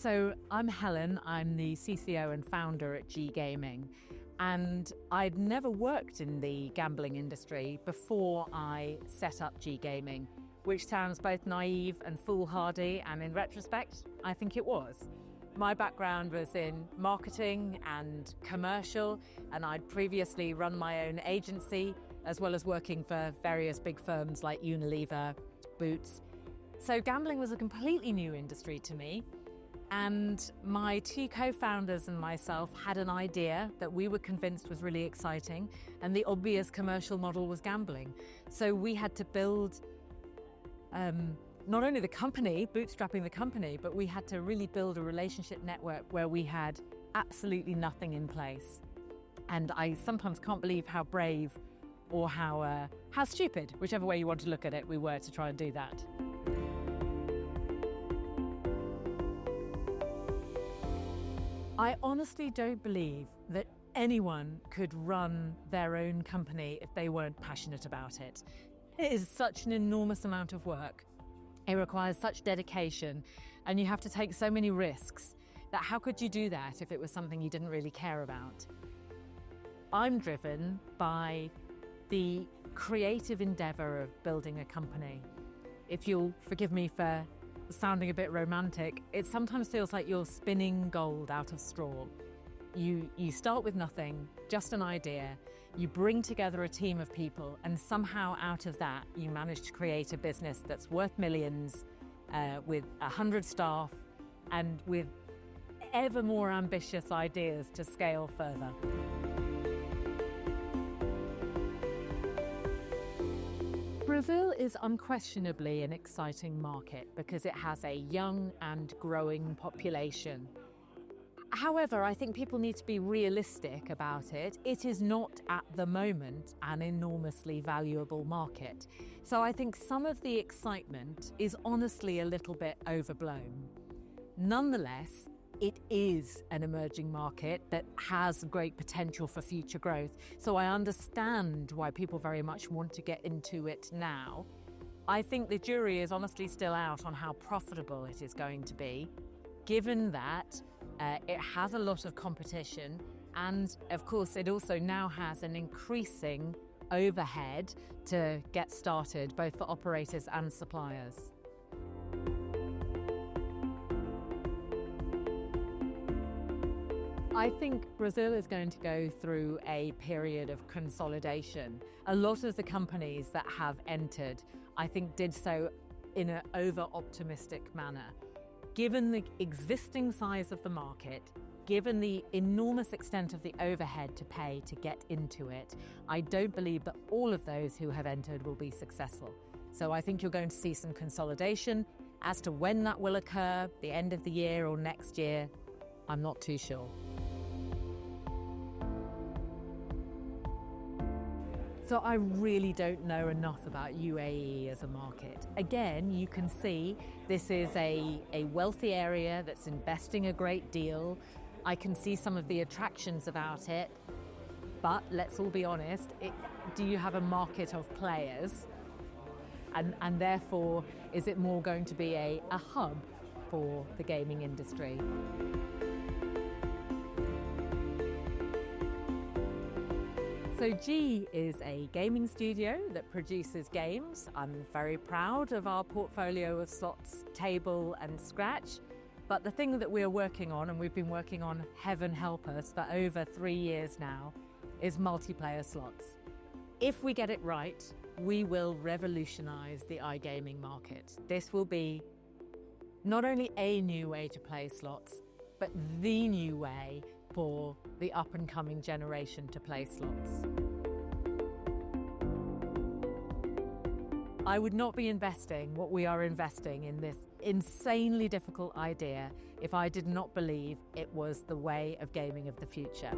So I'm Helen, I'm the CCO and founder at g.games, and I'd never worked in the gambling industry before I set up g.games, which sounds both naive and foolhardy, and in retrospect, I think it was. My background was in marketing and commercial, and I'd previously run my own agency, as well as working for various big firms like Unilever, Boots. So gambling was a completely new industry to me. And my two co-founders and myself had an idea that we were convinced was really exciting, and the obvious commercial model was gambling. So we had to build not only the company, bootstrapping the company, but we had to really build a relationship network where we had absolutely nothing in place. And I sometimes can't believe how brave or how stupid, whichever way you want to look at it, we were to try and do that. I honestly don't believe that anyone could run their own company if they weren't passionate about it. It is such an enormous amount of work. It requires such dedication, and you have to take so many risks that how could you do that if it was something you didn't really care about? I'm driven by the creative endeavour of building a company. If you'll forgive me for sounding a bit romantic, it sometimes feels like you're spinning gold out of straw. You start with nothing, just an idea, you bring together a team of people, and somehow out of that you manage to create a business that's worth millions, with 100 staff and with ever more ambitious ideas to scale further. Brazil is unquestionably an exciting market because it has a young and growing population. However, I think people need to be realistic about it. It is not at the moment an enormously valuable market. So I think some of the excitement is honestly a little bit overblown. Nonetheless, it is an emerging market that has great potential for future growth. So I understand why people very much want to get into it now. I think the jury is honestly still out on how profitable it is going to be, given that it has a lot of competition, and of course it also now has an increasing overhead to get started, both for operators and suppliers. I think Brazil is going to go through a period of consolidation. A lot of the companies that have entered, I think, did so in an over-optimistic manner. Given the existing size of the market, given the enormous extent of the overhead to pay to get into it, I don't believe that all of those who have entered will be successful. So I think you're going to see some consolidation. As to when that will occur, the end of the year or next year, I'm not too sure. So I really don't know enough about UAE as a market. Again, you can see this is a wealthy area that's investing a great deal. I can see some of the attractions about it, but let's all be honest, do you have a market of players? And therefore, is it more going to be a hub for the gaming industry? So G is a gaming studio that produces games. I'm very proud of our portfolio of slots, table and scratch. But the thing that we're working on, and we've been working on, heaven help us, for over 3 years now, is multiplayer slots. If we get it right, we will revolutionize the iGaming market. This will be not only a new way to play slots, but the new way for the up-and-coming generation to play slots. I would not be investing what we are investing in this insanely difficult idea if I did not believe it was the way of gaming of the future.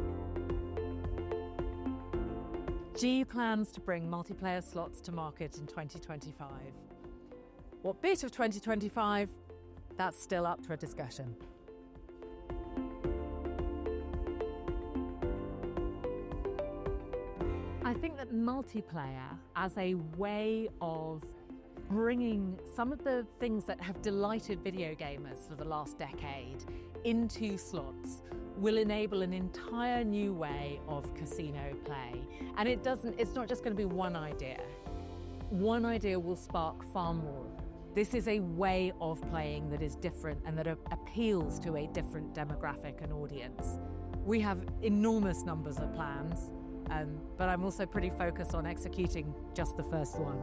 G plans to bring multiplayer slots to market in 2025. What bit of 2025? That's still up for discussion. I think that multiplayer as a way of bringing some of the things that have delighted video gamers for the last decade into slots will enable an entire new way of casino play. And it's not just going to be one idea. One idea will spark far more. This is a way of playing that is different and that appeals to a different demographic and audience. We have enormous numbers of plans, but I'm also pretty focused on executing just the first one.